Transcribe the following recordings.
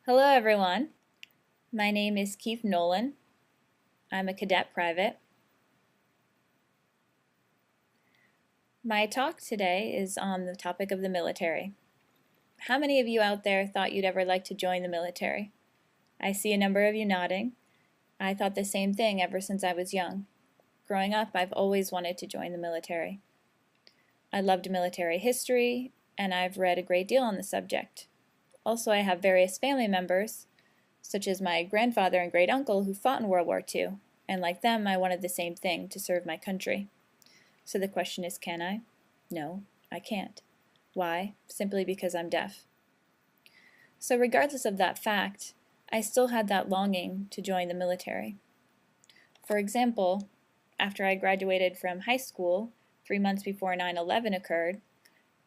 Hello everyone, my name is Keith Nolan. I'm a cadet private. My talk today is on the topic of the military. How many of you out there thought you'd ever like to join the military? I see a number of you nodding. I thought the same thing ever since I was young. Growing up, I've always wanted to join the military. I loved military history, and I've read a great deal on the subject. Also, I have various family members, such as my grandfather and great uncle who fought in World War II, and like them, I wanted the same thing, to serve my country. So the question is, can I? No, I can't. Why? Simply because I'm deaf. So regardless of that fact, I still had that longing to join the military. For example, after I graduated from high school, 3 months before 9/11 occurred,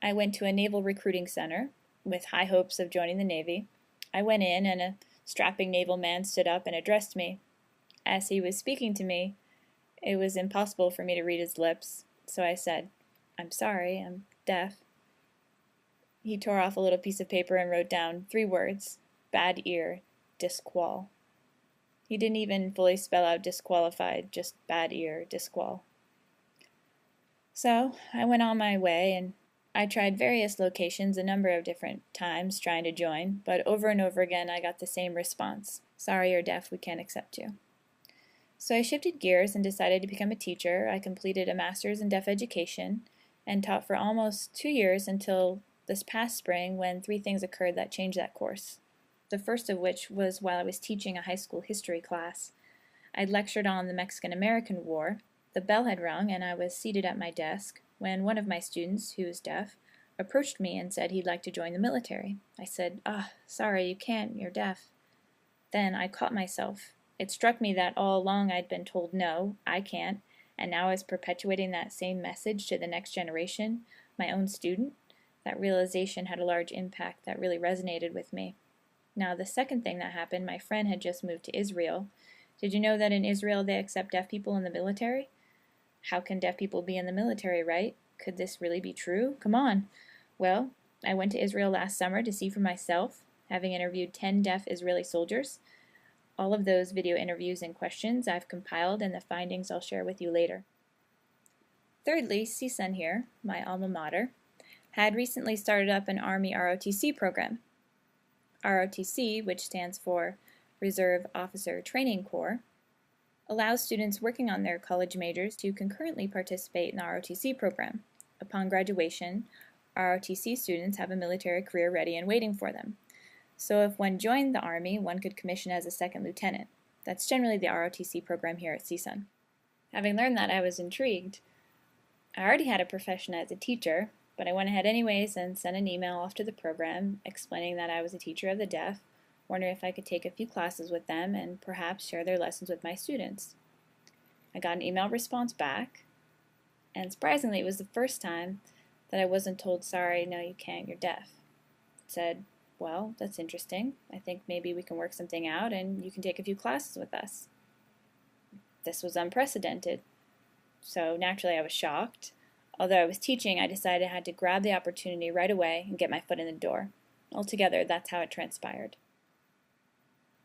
I went to a naval recruiting center with high hopes of joining the Navy. I went in and a strapping naval man stood up and addressed me. As he was speaking to me, it was impossible for me to read his lips, so I said, "I'm sorry, I'm deaf." He tore off a little piece of paper and wrote down 3 words, "bad ear, disqual." He didn't even fully spell out disqualified, just bad ear, disqual. So I went on my way and I tried various locations a number of different times trying to join, but over and over again I got the same response. "Sorry, you're deaf, we can't accept you." So I shifted gears and decided to become a teacher. I completed a master's in deaf education and taught for almost 2 years until this past spring when 3 things occurred that changed that course. The first of which was while I was teaching a high school history class. I'd lectured on the Mexican-American War. The bell had rung and I was seated at my desk when one of my students, who is deaf, approached me and said he'd like to join the military. I said, sorry, you can't, you're deaf." Then I caught myself. It struck me that all along I'd been told no, I can't, and now I was perpetuating that same message to the next generation, my own student. That realization had a large impact that really resonated with me. Now, the second thing that happened, my friend had just moved to Israel. Did you know that in Israel they accept deaf people in the military? How can deaf people be in the military, right? Could this really be true? Come on. Well, I went to Israel last summer to see for myself, having interviewed 10 deaf Israeli soldiers. All of those video interviews and questions I've compiled, and the findings I'll share with you later. Thirdly, CSUN here, my alma mater, had recently started up an Army ROTC program. ROTC, which stands for Reserve Officer Training Corps, allows students working on their college majors to concurrently participate in the ROTC program. Upon graduation, ROTC students have a military career ready and waiting for them. So if one joined the Army, one could commission as a second lieutenant. That's generally the ROTC program here at CSUN. Having learned that, I was intrigued. I already had a profession as a teacher, but I went ahead anyways and sent an email off to the program explaining that I was a teacher of the deaf, wondering if I could take a few classes with them and perhaps share their lessons with my students. I got an email response back, and surprisingly, it was the first time that I wasn't told, "Sorry, no you can't, you're deaf." It said, "Well, that's interesting. I think maybe we can work something out and you can take a few classes with us." This was unprecedented. So naturally I was shocked. Although I was teaching, I decided I had to grab the opportunity right away and get my foot in the door. Altogether, that's how it transpired.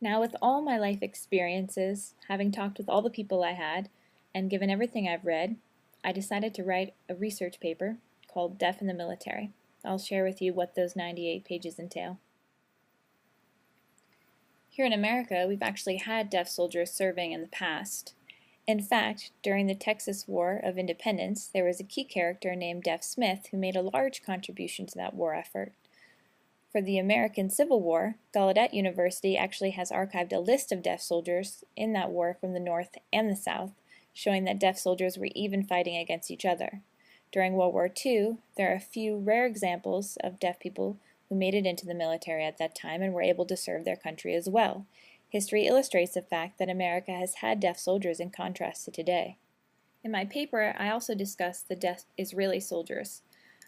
Now, with all my life experiences, having talked with all the people I had, and given everything I've read, I decided to write a research paper called Deaf in the Military. I'll share with you what those 98 pages entail. Here in America, we've actually had deaf soldiers serving in the past. In fact, during the Texas War of Independence, there was a key character named Deaf Smith who made a large contribution to that war effort. For the American Civil War, Gallaudet University actually has archived a list of deaf soldiers in that war from the North and the South, showing that deaf soldiers were even fighting against each other. During World War II, there are a few rare examples of deaf people who made it into the military at that time and were able to serve their country as well. History illustrates the fact that America has had deaf soldiers in contrast to today. In my paper, I also discussed the deaf Israeli soldiers.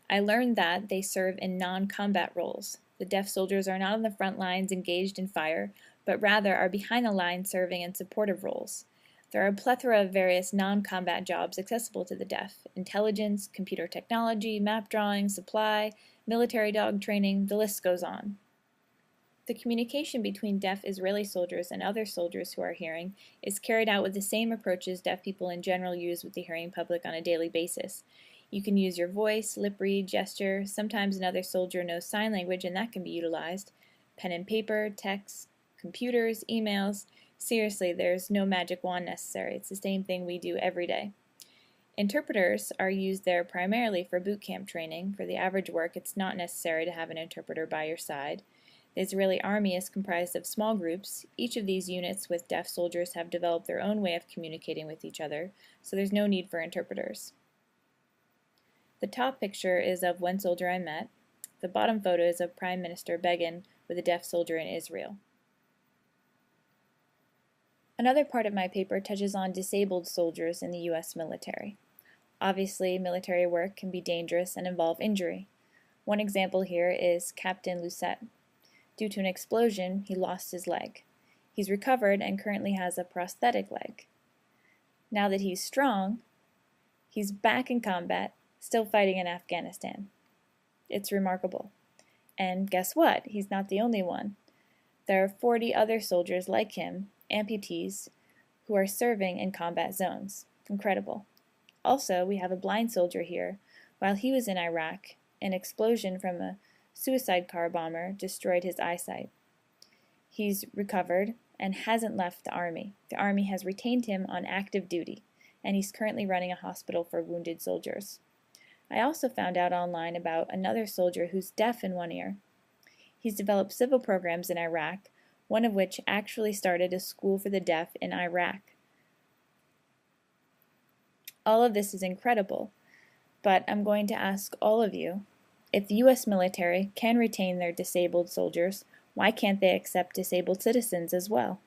I learned that they serve in non-combat roles. The deaf soldiers are not on the front lines engaged in fire, but rather are behind the lines serving in supportive roles. There are a plethora of various non-combat jobs accessible to the deaf: intelligence, computer technology, map drawing, supply, military dog training, the list goes on. The communication between deaf Israeli soldiers and other soldiers who are hearing is carried out with the same approaches deaf people in general use with the hearing public on a daily basis. You can use your voice, lip read, gesture, sometimes another soldier knows sign language and that can be utilized, pen and paper, text, computers, emails. Seriously, there's no magic wand necessary. It's the same thing we do every day. Interpreters are used there primarily for boot camp training. For the average work, it's not necessary to have an interpreter by your side. The Israeli Army is comprised of small groups. Each of these units with deaf soldiers have developed their own way of communicating with each other, so there's no need for interpreters. The top picture is of one soldier I met. The bottom photo is of Prime Minister Begin with a deaf soldier in Israel. Another part of my paper touches on disabled soldiers in the U.S. military. Obviously, military work can be dangerous and involve injury. One example here is Captain Lucette. Due to an explosion, he lost his leg. He's recovered and currently has a prosthetic leg. Now that he's strong, he's back in combat, still fighting in Afghanistan. It's remarkable. And guess what? He's not the only one. There are 40 other soldiers like him, amputees, who are serving in combat zones. Incredible. Also, we have a blind soldier here. While he was in Iraq, an explosion from a suicide car bomber destroyed his eyesight. He's recovered and hasn't left the Army. The Army has retained him on active duty, and he's currently running a hospital for wounded soldiers. I also found out online about another soldier who's deaf in one ear. He's developed civil programs in Iraq, one of which actually started a school for the deaf in Iraq. All of this is incredible, but I'm going to ask all of you, if the U.S. military can retain their disabled soldiers, why can't they accept disabled citizens as well?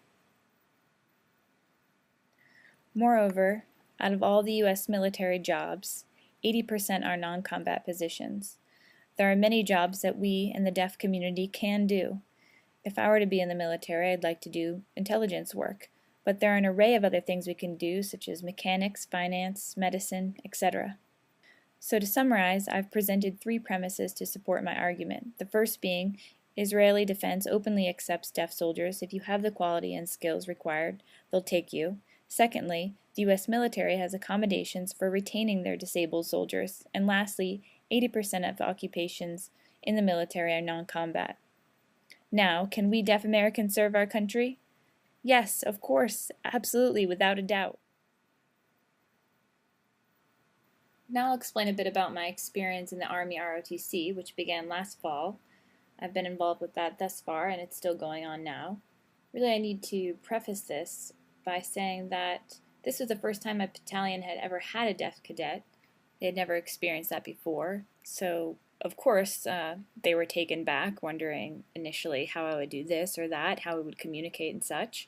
Moreover, out of all the U.S. military jobs, 80% are non-combat positions. There are many jobs that we in the deaf community can do. If I were to be in the military, I'd like to do intelligence work, but there are an array of other things we can do, such as mechanics, finance, medicine, etc. So to summarize, I've presented 3 premises to support my argument. The first being, Israeli defense openly accepts deaf soldiers. If you have the quality and skills required, they'll take you. Secondly, the U.S. military has accommodations for retaining their disabled soldiers. And lastly, 80% of occupations in the military are non-combat. Now, can we deaf Americans serve our country? Yes, of course, absolutely, without a doubt. Now I'll explain a bit about my experience in the Army ROTC, which began last fall. I've been involved with that thus far, and it's still going on now. Really, I need to preface this by saying that this was the first time my battalion had ever had a deaf cadet. They had never experienced that before, so of course they were taken back, wondering initially how I would do this or that, how we would communicate and such,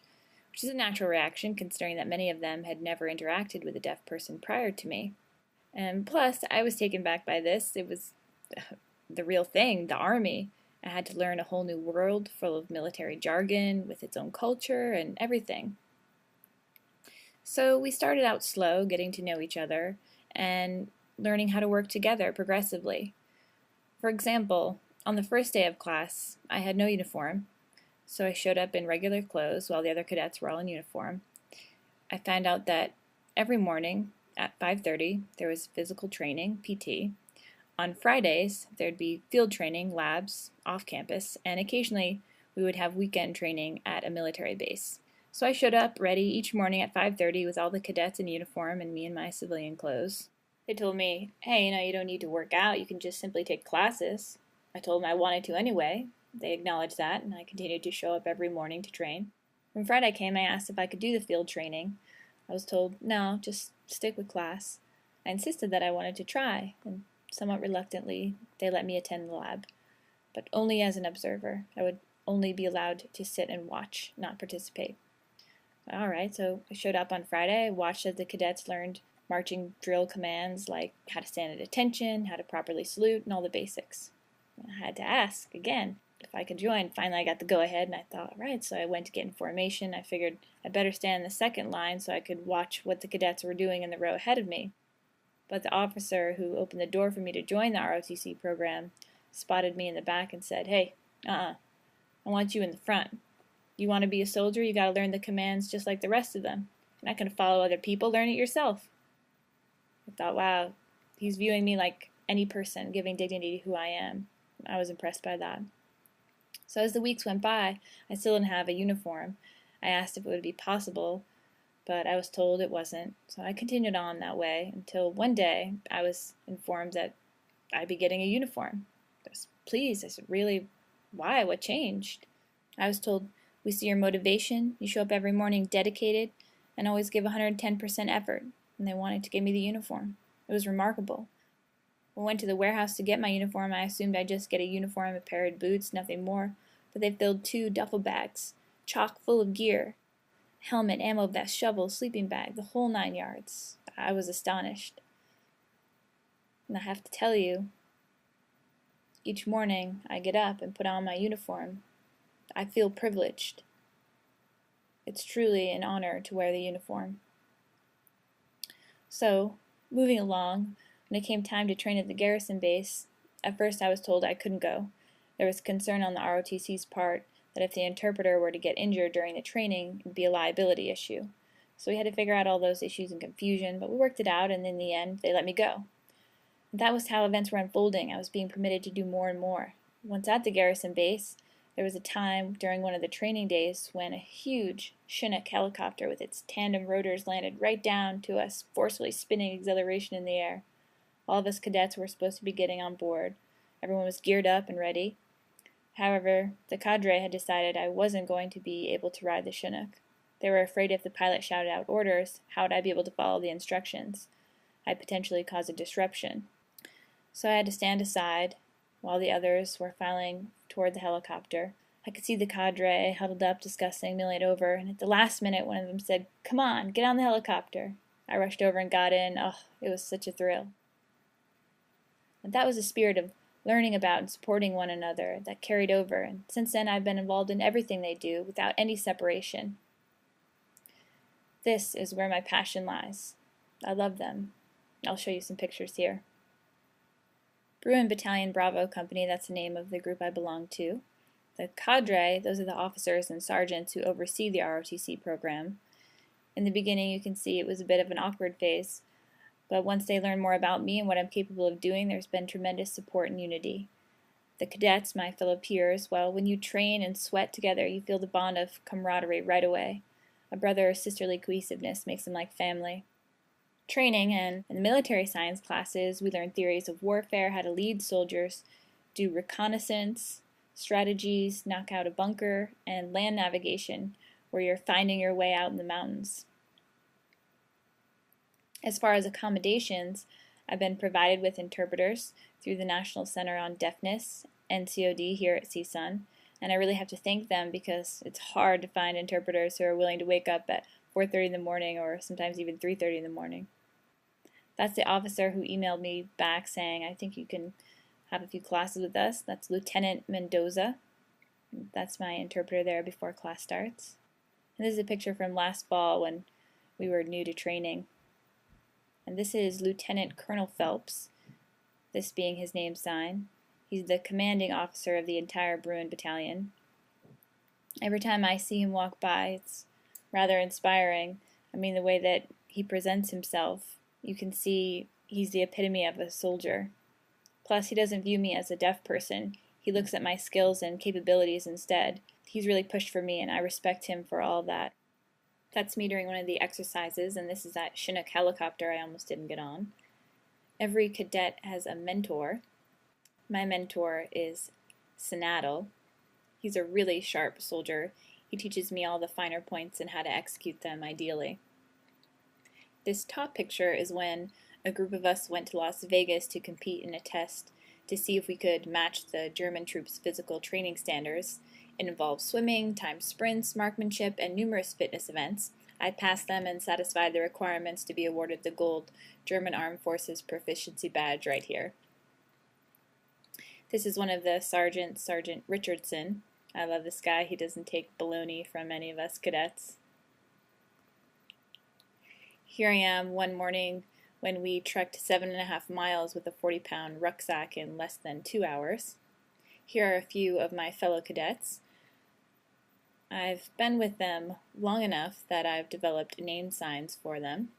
which is a natural reaction considering that many of them had never interacted with a deaf person prior to me. And plus, I was taken back by this. It was the real thing, the Army. I had to learn a whole new world full of military jargon with its own culture and everything. So we started out slow, getting to know each other and learning how to work together progressively. For example, on the first day of class, I had no uniform, so I showed up in regular clothes while the other cadets were all in uniform. I found out that every morning at 5:30 there was physical training, PT. On Fridays, there'd be field training, labs, off campus, and occasionally we would have weekend training at a military base. So I showed up ready each morning at 5:30 with all the cadets in uniform and me in my civilian clothes. They told me, hey, you don't need to work out, you can just simply take classes. I told them I wanted to anyway. They acknowledged that, and I continued to show up every morning to train. When Friday came, I asked if I could do the field training. I was told, no, just stick with class. I insisted that I wanted to try, and somewhat reluctantly, they let me attend the lab, but only as an observer. I would only be allowed to sit and watch, not participate. Alright, so I showed up on Friday. I watched as the cadets learned marching drill commands like how to stand at attention, how to properly salute, and all the basics. I had to ask again if I could join. Finally, I got the go-ahead, and I thought, right, so I went to get in formation. I figured I'd better stand in the second line so I could watch what the cadets were doing in the row ahead of me. But the officer who opened the door for me to join the ROTC program spotted me in the back and said, hey, I want you in the front. You want to be a soldier, you got to learn the commands just like the rest of them. You're not going to follow other people, learn it yourself. I thought, wow, he's viewing me like any person, giving dignity to who I am. I was impressed by that. So as the weeks went by, I still didn't have a uniform. I asked if it would be possible, but I was told it wasn't. So I continued on that way until one day I was informed that I'd be getting a uniform. I was pleased. I said, really? Why? What changed? I was told, we see your motivation. You show up every morning dedicated and always give 110% effort. And they wanted to give me the uniform. It was remarkable. When I went to the warehouse to get my uniform, I assumed I'd just get a uniform, a pair of boots, nothing more. But they filled 2 duffel bags, chock full of gear. Helmet, ammo vest, shovel, sleeping bag, the whole 9 yards. I was astonished. And I have to tell you, each morning I get up and put on my uniform. I feel privileged. It's truly an honor to wear the uniform. So, moving along, when it came time to train at the garrison base, at first I was told I couldn't go. There was concern on the ROTC's part that if the interpreter were to get injured during the training, it would be a liability issue. So we had to figure out all those issues and confusion, but we worked it out, and in the end, they let me go. And that was how events were unfolding. I was being permitted to do more and more. Once at the garrison base, there was a time during one of the training days when a huge Chinook helicopter with its tandem rotors landed right down to us, forcefully spinning exhilaration in the air. All of us cadets were supposed to be getting on board. Everyone was geared up and ready. However, the cadre had decided I wasn't going to be able to ride the Chinook. They were afraid if the pilot shouted out orders, how would I be able to follow the instructions? I'd potentially cause a disruption. So I had to stand aside while the others were filing toward the helicopter. I could see the cadre huddled up discussing, milling it over, and at the last minute one of them said, "Come on, get on the helicopter." I rushed over and got in. Oh, it was such a thrill. And that was the spirit of learning about and supporting one another that carried over, and since then I've been involved in everything they do without any separation. This is where my passion lies. I love them. I'll show you some pictures here. Bruin Battalion Bravo Company, that's the name of the group I belong to. The cadre, those are the officers and sergeants who oversee the ROTC program. In the beginning you can see it was a bit of an awkward phase, but once they learn more about me and what I'm capable of doing, there's been tremendous support and unity. The cadets, my fellow peers, well, when you train and sweat together, you feel the bond of camaraderie right away. A brother or sisterly cohesiveness makes them like family. Training and in the military science classes, we learn theories of warfare, how to lead soldiers, do reconnaissance, strategies, knock out a bunker, and land navigation, where you're finding your way out in the mountains. As far as accommodations, I've been provided with interpreters through the National Center on Deafness, NCOD, here at CSUN, and I really have to thank them because it's hard to find interpreters who are willing to wake up at 4:30 in the morning or sometimes even 3:30 in the morning. That's the officer who emailed me back saying, I think you can have a few classes with us. That's Lieutenant Mendoza. That's my interpreter there before class starts. And this is a picture from last fall when we were new to training. And this is Lieutenant Colonel Phelps, this being his name sign. He's the commanding officer of the entire Bruin Battalion. Every time I see him walk by, it's rather inspiring. I mean, the way that he presents himself, you can see he's the epitome of a soldier. Plus, he doesn't view me as a deaf person. He looks at my skills and capabilities instead. He's really pushed for me, and I respect him for all that. That's me during one of the exercises, and this is that Chinook helicopter I almost didn't get on. Every cadet has a mentor. My mentor is Senadal. He's a really sharp soldier. He teaches me all the finer points and how to execute them ideally. This top picture is when a group of us went to Las Vegas to compete in a test to see if we could match the German troops' physical training standards. It involved swimming, timed sprints, marksmanship, and numerous fitness events. I passed them and satisfied the requirements to be awarded the gold German Armed Forces Proficiency Badge right here. This is one of the sergeants, Sergeant Richardson. I love this guy. He doesn't take baloney from any of us cadets. Here I am one morning when we trekked 7.5 miles with a 40-pound rucksack in less than 2 hours. Here are a few of my fellow cadets. I've been with them long enough that I've developed name signs for them.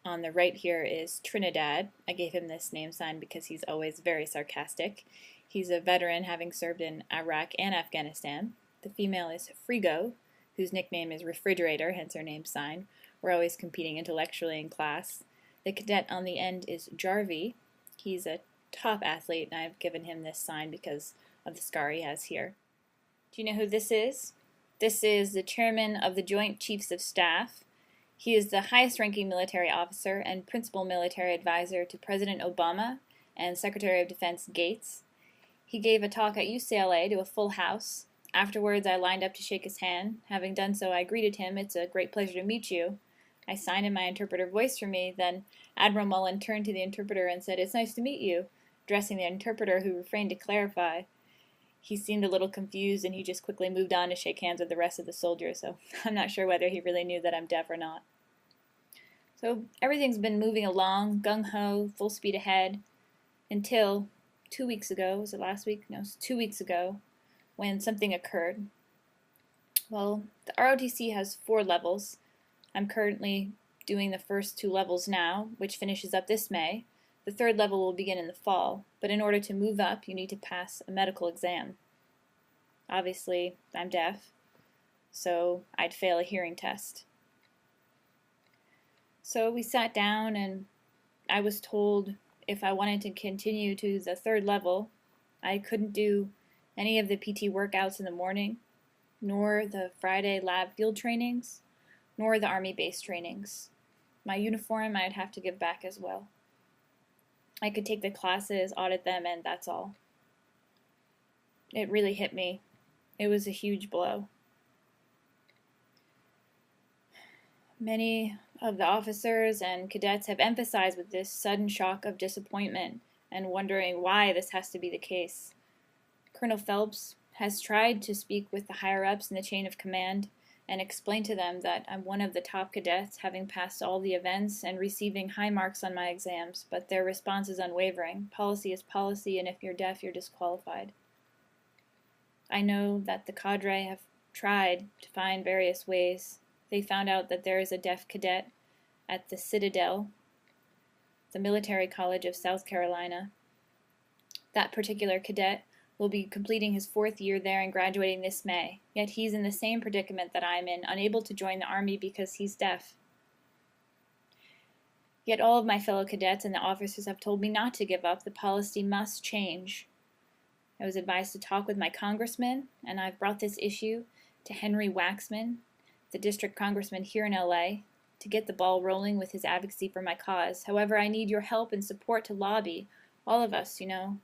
On the right here is Trinidad. I gave him this name sign because he's always very sarcastic. He's a veteran, having served in Iraq and Afghanistan. The female is Frigo, whose nickname is Refrigerator, hence her name sign. We're always competing intellectually in class. The cadet on the end is Jarvie. He's a top athlete, and I've given him this sign because of the scar he has here. Do you know who this is? This is the chairman of the Joint Chiefs of Staff. He is the highest-ranking military officer and principal military advisor to President Obama and Secretary of Defense Gates. He gave a talk at UCLA to a full house. Afterwards, I lined up to shake his hand. Having done so, I greeted him. "It's a great pleasure to meet you." I signed in my interpreter voice for me. Then Admiral Mullen turned to the interpreter and said, "It's nice to meet you," addressing the interpreter, who refrained to clarify. He seemed a little confused, and he just quickly moved on to shake hands with the rest of the soldiers, so I'm not sure whether he really knew that I'm deaf or not. So everything's been moving along, gung-ho, full speed ahead, until 2 weeks ago. Was it last week? No, it was 2 weeks ago, when something occurred. Well, the ROTC has 4 levels. I'm currently doing the first 2 levels now, which finishes up this May. The 3rd level will begin in the fall, but in order to move up, you need to pass a medical exam. Obviously, I'm deaf, so I'd fail a hearing test. So we sat down, and I was told if I wanted to continue to the 3rd level, I couldn't do any of the PT workouts in the morning, nor the Friday lab field trainings, nor the Army base trainings. My uniform I'd have to give back as well. I could take the classes, audit them, and that's all. It really hit me. It was a huge blow. Many of the officers and cadets have emphasized with this sudden shock of disappointment and wondering why this has to be the case. Colonel Phelps has tried to speak with the higher-ups in the chain of command and explain to them that I'm one of the top cadets, having passed all the events and receiving high marks on my exams, but their response is unwavering. Policy is policy, and if you're deaf, you're disqualified. I know that the cadre have tried to find various ways. They found out that there is a deaf cadet at the Citadel, the military college of South Carolina. That particular cadet will be completing his 4th year there and graduating this May. Yet he's in the same predicament that I'm in, unable to join the Army because he's deaf. Yet all of my fellow cadets and the officers have told me not to give up. The policy must change. I was advised to talk with my congressman, and I've brought this issue to Henry Waxman, the district congressman here in LA, to get the ball rolling with his advocacy for my cause. However, I need your help and support to lobby. All of us, you know.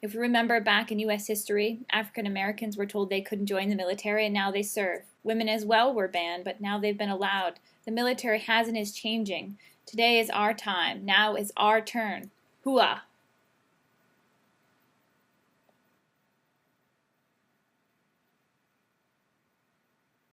If we remember back in U.S. history, African Americans were told they couldn't join the military, and now they serve. Women as well were banned, but now they've been allowed. The military has and is changing. Today is our time. Now is our turn. Hooah!